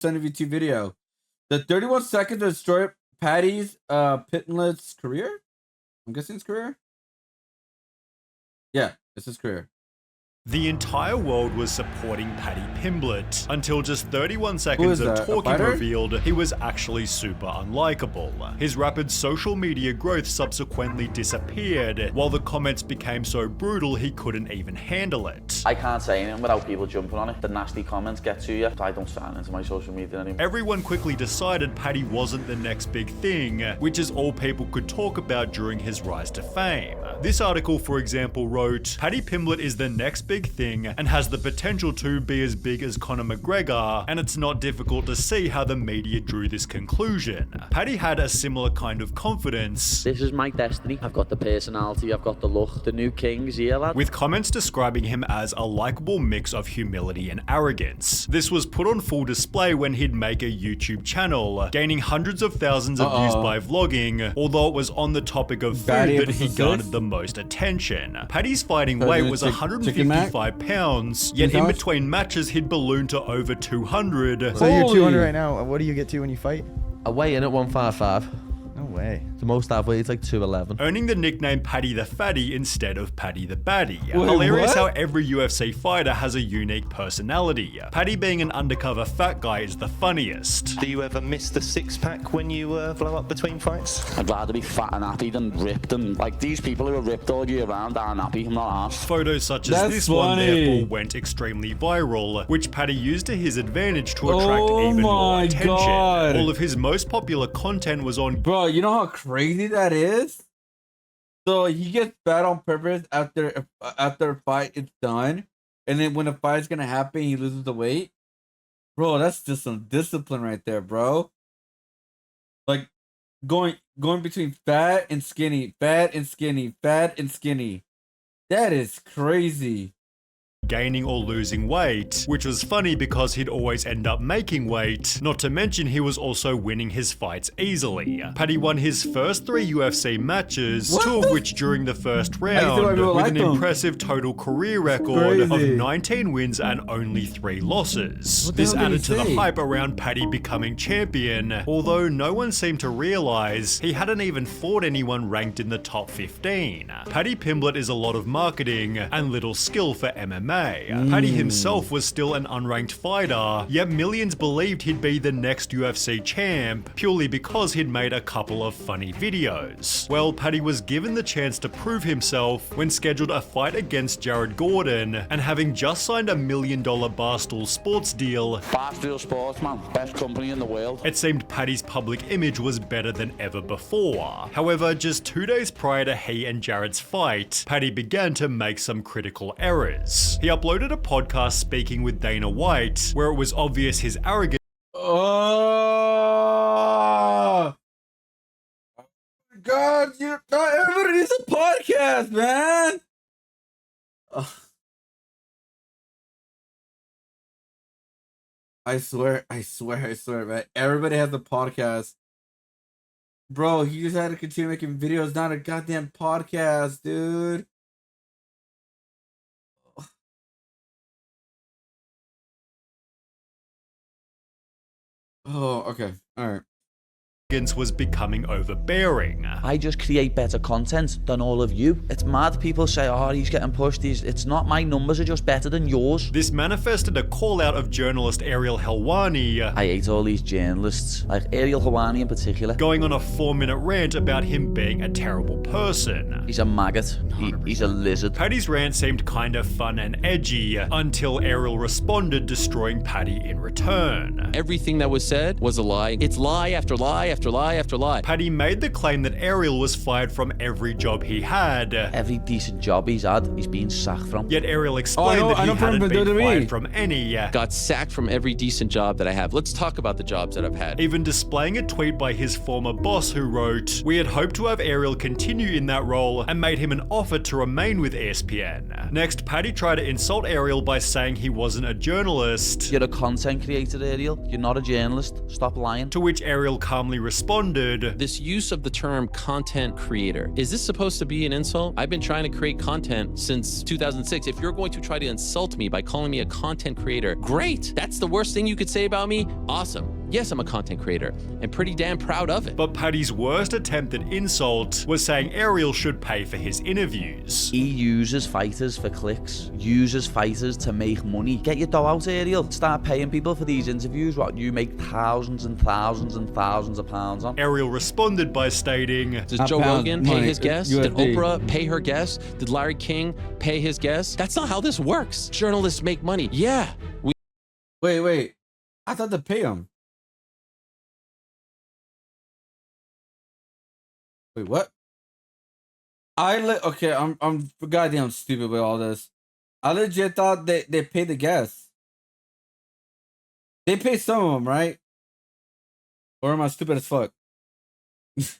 of YouTube video. The 31 seconds to destroy Paddy's Pimblett's career? I'm guessing his career? Yeah, it's his career. The entire world was supporting Paddy Pimblett until just 31 seconds of talking revealed he was actually super unlikable. His rapid social media growth subsequently disappeared, while the comments became so brutal he couldn't even handle it. I can't say anything without people jumping on it. The nasty comments get to you. I don't sign into my social media anymore. Everyone quickly decided Paddy wasn't the next big thing, which is all people could talk about during his rise to fame. This article, for example, wrote, Paddy Pimblett is the next big thing and has the potential to be as big as Conor McGregor, and it's not difficult to see how the media drew this conclusion. Paddy had a similar kind of confidence. This is my destiny. I've got the personality, I've got the look. The new king's here, lad. With comments describing him as a likable mix of humility and arrogance. This was put on full display when he'd make a YouTube channel, gaining hundreds of thousands of views by vlogging, although it was on the topic of food that he garnered the most attention. Paddy's fighting weight was 155 pounds, yet in between matches he'd ballooned to over 200. So you're 200 right now. What do you get to when you fight? I weigh in at 155. No way. The most I've weighed is like 211. Earning the nickname Paddy the Fatty instead of Paddy the Baddie. Hilarious how every UFC fighter has a unique personality. Paddy being an undercover fat guy is the funniest. Do you ever miss the six-pack when you blow up between fights? I'd rather be fat and happy than ripped, and like these people who are ripped all year round aren't happy. I'm not arsed. Photos such as this one therefore went extremely viral, which Paddy used to his advantage to attract even more attention. All of his most popular content was on... Bro, you know how crazy that is? So he gets fat on purpose after a fight is done, and then when a fight is gonna happen, he loses the weight. Bro, that's just some discipline right there, bro. Like going between fat and skinny, fat and skinny, fat and skinny. That is crazy. Gaining or losing weight, which was funny because he'd always end up making weight, not to mention he was also winning his fights easily. Paddy won his first 3 UFC matches, 2 of which during the first round, with an impressive total career record of 19 wins and only 3 losses. This added to the hype around Paddy becoming champion, although no one seemed to realize he hadn't even fought anyone ranked in the top 15. Paddy Pimblett is a lot of marketing and little skill for MMA. Paddy himself was still an unranked fighter, yet millions believed he'd be the next UFC champ, purely because he'd made a couple of funny videos. Well, Paddy was given the chance to prove himself when scheduled a fight against Jared Gordon, and having just signed a $1 million Barstool Sports deal, Barstool Sports, man, best company in the world. It seemed Paddy's public image was better than ever before. However, just 2 days prior to he and Jared's fight, Paddy began to make some critical errors. He uploaded a podcast speaking with Dana White, where it was obvious his arrogance. Oh my God, not everybody needs a podcast, man. I swear, man. Everybody has a podcast. Bro, he just had to continue making videos, not a goddamn podcast, dude. Oh, okay. All right. Was becoming overbearing. I just create better content than all of you. It's mad. People say, oh, he's getting pushed. It's not. My numbers are just better than yours. This manifested a call out of journalist Ariel Helwani. I hate all these journalists, like Ariel Helwani in particular. Going on a 4-minute rant about him being a terrible person. He's a maggot. He's a lizard. Paddy's rant seemed kind of fun and edgy until Ariel responded, destroying Paddy in return. Everything that was said was a lie. It's lie after lie after lie after lie. Paddy made the claim that Ariel was fired from every job he had. Every decent job he's had, he's been sacked from. Yet Ariel explained that he hadn't been fired from any. Got sacked from every decent job that I have. Let's talk about the jobs that I've had. Even displaying a tweet by his former boss who wrote, "We had hoped to have Ariel continue in that role and made him an offer to remain with ESPN." Next, Paddy tried to insult Ariel by saying he wasn't a journalist. You're a content creator, Ariel. You're not a journalist. Stop lying. To which Ariel calmly responded, This use of the term content creator, is this supposed to be an insult? I've been trying to create content since 2006. If you're going to try to insult me by calling me a content creator, great. That's the worst thing you could say about me? Awesome. Yes, I'm a content creator and pretty damn proud of it. But Paddy's worst attempt at insult was saying Ariel should pay for his interviews. He uses fighters for clicks, uses fighters to make money. Get your dough out, Ariel. Start paying people for these interviews, what you make thousands and thousands and thousands of pounds on. Ariel responded by stating, Did Not Joe pounds, Rogan pay money, his guests? Did USD. Oprah pay her guests? Did Larry King pay his guests? That's not how this works. Journalists make money. Yeah. Wait. I thought to pay him. Wait, what? Okay, I'm goddamn stupid with all this. I legit thought they paid the guests. They pay some of them, right? Or am I stupid as fuck?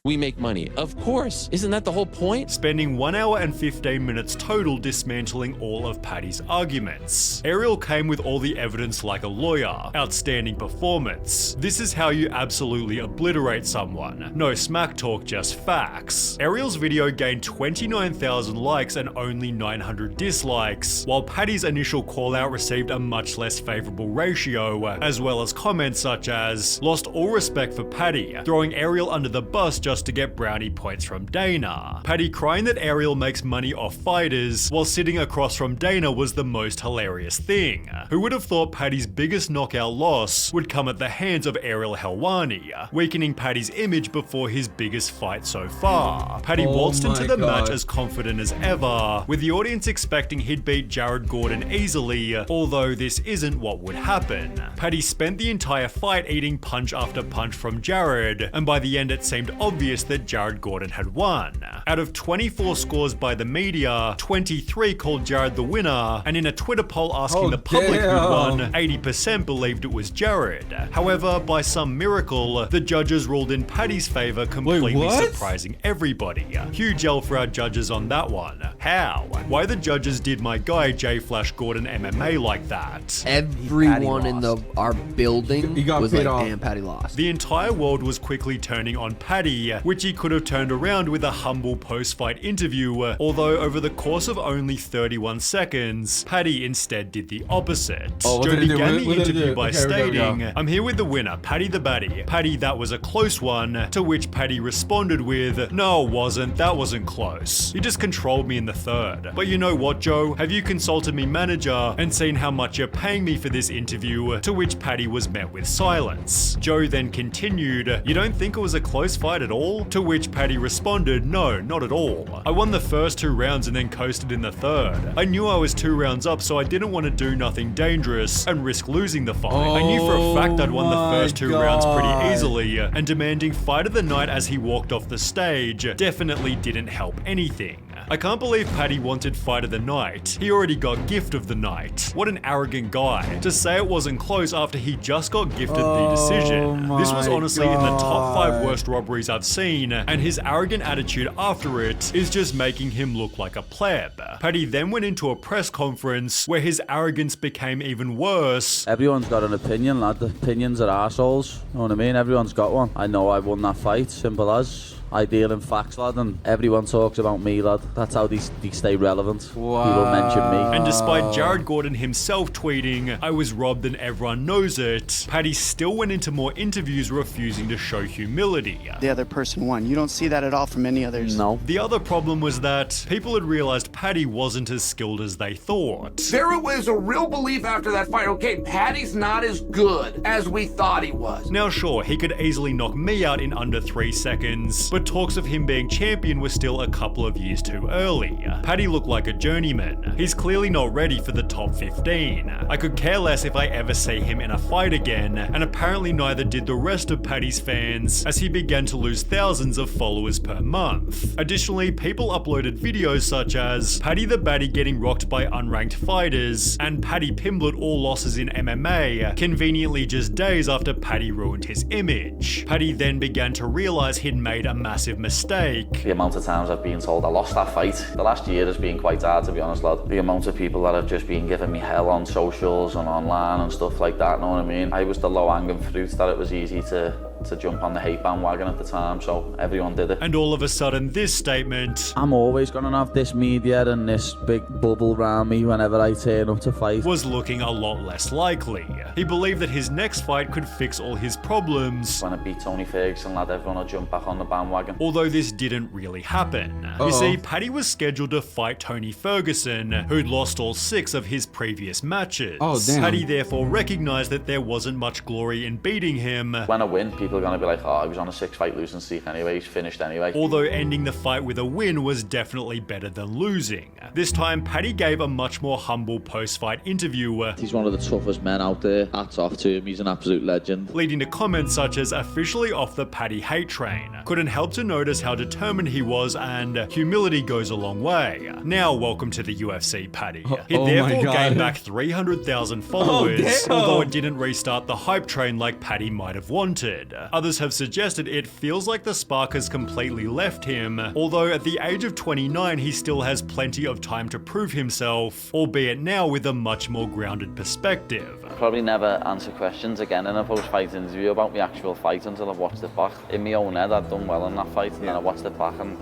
We make money. Of course. Isn't that the whole point? spending 1 hour and 15 minutes total dismantling all of Paddy's arguments. Ariel came with all the evidence like a lawyer. Outstanding performance. This is how you absolutely obliterate someone. No smack talk, just facts. Ariel's video gained 29,000 likes and only 900 dislikes, while Paddy's initial call out received a much less favorable ratio, as well as comments such as, lost all respect for Paddy, throwing Ariel under the bus just to get brownie points from Dana. Paddy crying that Ariel makes money off fighters while sitting across from Dana was the most hilarious thing. Who would have thought Paddy's biggest knockout loss would come at the hands of Ariel Helwani, weakening Paddy's image before his biggest fight so far. Paddy waltzed into the match as confident as ever, with the audience expecting he'd beat Jared Gordon easily, although this isn't what would happen. Paddy spent the entire fight eating punch after punch from Jared, and by the end it seemed obvious that Jared Gordon had won. Out of 24 scores by the media, 23 called Jared the winner, and in a Twitter poll asking the public who won, 80% believed it was Jared. However, by some miracle, the judges ruled in Paddy's favor, completely surprising everybody. Huge L for our judges on that one. How? Why the judges did my guy J Flash Gordon MMA like that? Everyone in our building He got was paid like, off. damn, Paddy lost. The entire world was quickly turning on Paddy, which he could have turned around with a humble post-fight interview, although over the course of only 31 seconds, Paddy instead did the opposite. Oh, Joe began the interview by Okay, here we stating, go. I'm here with the winner, Paddy the Baddy. Paddy, that was a close one, to which Paddy responded with, no it wasn't, that wasn't close. You just controlled me in the third. But you know what, Joe? Have you consulted me manager and seen how much you're paying me for this interview? To which Paddy was met with silence. Joe then continued, you don't think it was a close fight at all? To which Paddy responded, no, not at all. I won the first 2 rounds and then coasted in the third. I knew I was 2 rounds up, so I didn't want to do nothing dangerous and risk losing the fight. I knew for a fact I'd won the first 2 rounds pretty easily, and demanding fight of the night as he walked off the stage definitely didn't help anything. I can't believe Paddy wanted fight of the night. He already got gift of the night. What an arrogant guy to say it wasn't close after he just got gifted the decision. This was honestly in the top 5 worst robberies I've seen, and his arrogant attitude after it is just making him look like a pleb. Paddy then went into a press conference where his arrogance became even worse. Everyone's got an opinion, lad. The opinions are arseholes. You know what I mean? Everyone's got one. I know I won that fight, simple as. I deal in facts, lad, and everyone talks about me, lad. That's how they stay relevant. People mention me. And despite Jared Gordon himself tweeting, I was robbed and everyone knows it, Paddy still went into more interviews refusing to show humility. The other person won. You don't see that at all from any others. No. The other problem was that people had realized Paddy wasn't as skilled as they thought. There was a real belief after that fight, okay, Paddy's not as good as we thought he was. Now sure, he could easily knock me out in under 3 seconds, but talks of him being champion were still a couple of years too early. Paddy looked like a journeyman. He's clearly not ready for the top 15. I could care less if I ever see him in a fight again, and apparently neither did the rest of Paddy's fans, as he began to lose thousands of followers per month. Additionally, people uploaded videos such as Paddy the Baddie getting rocked by unranked fighters, and Paddy Pimblett all losses in MMA, conveniently just days after Paddy ruined his image. Paddy then began to realize he'd made a massive mistake. The amount of times I've been told I lost that fight. The last year has been quite hard, to be honest, lad. The amount of people that have just been giving me hell on socials and online and stuff like that, know what I mean? I was the low-hanging fruit that it was easy to to jump on the hate bandwagon at the time, so everyone did it. And all of a sudden, this statement I'm always gonna have this media and this big bubble around me whenever I turn up to fight. was looking a lot less likely. He believed that his next fight could fix all his problems. When I beat Tony Ferguson, lad, everyone will jump back on the bandwagon. Although this didn't really happen. You see, Paddy was scheduled to fight Tony Ferguson, who'd lost all 6 of his previous matches. Oh, damn. Paddy therefore recognized that there wasn't much glory in beating him. When I win, people are gonna be like, oh, he was on a 6-fight losing streak anyway, he's finished anyway. Although ending the fight with a win was definitely better than losing. This time, Paddy gave a much more humble post-fight interview. He's one of the toughest men out there. Hats off to him, he's an absolute legend. Leading to comments such as officially off the Paddy hate train. Couldn't help to notice how determined he was, and humility goes a long way. Now welcome to the UFC, Paddy. He therefore gained back 300,000 followers, although it didn't restart the hype train like Paddy might have wanted. Others have suggested it feels like the spark has completely left him, although at the age of 29 he still has plenty of time to prove himself, albeit now with a much more grounded perspective. Probably never answer questions again in a post-fight interview about the actual fight until I've watched it back. In my own head, I'd done well in that fight, and then I watched it back and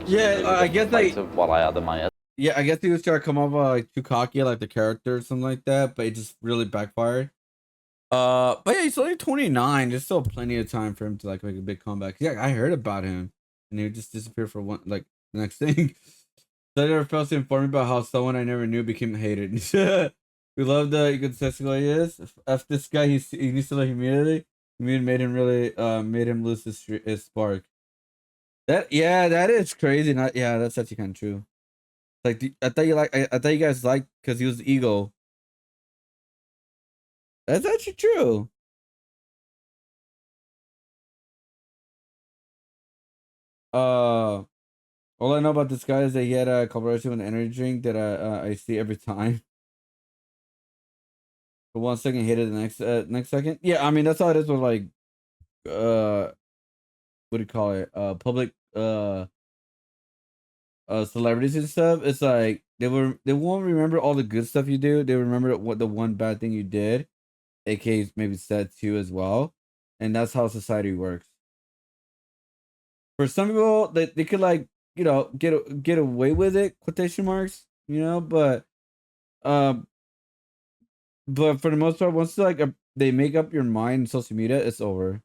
I guess like what I had in my head. Yeah, I guess he was trying to come up like too cocky, like the character or something like that, but it just really backfired. But yeah, he's only 29. There's still plenty of time for him to like make a big comeback. Yeah, I heard about him, and he would just disappear for one like the next thing. So I never fails to inform me about how someone I never knew became hated. We love the egotistical he is. F this guy, he needs to let humility. Made him really made him lose his spark. That is crazy. That's actually kind of true. Like I thought you guys liked because he was the ego. That's actually true. All I know about this guy is that he had a collaboration with an energy drink that I see every time. For 1 second, hated the next second. Yeah, I mean that's how it is with like what do you call it? Public celebrities and stuff. It's like they won't remember all the good stuff you do. They remember what the one bad thing you did, aka maybe said to you as well, and that's how society works. For some people, they could like get away with it, quotation marks, but for the most part, once like they make up your mind in social media, it's over.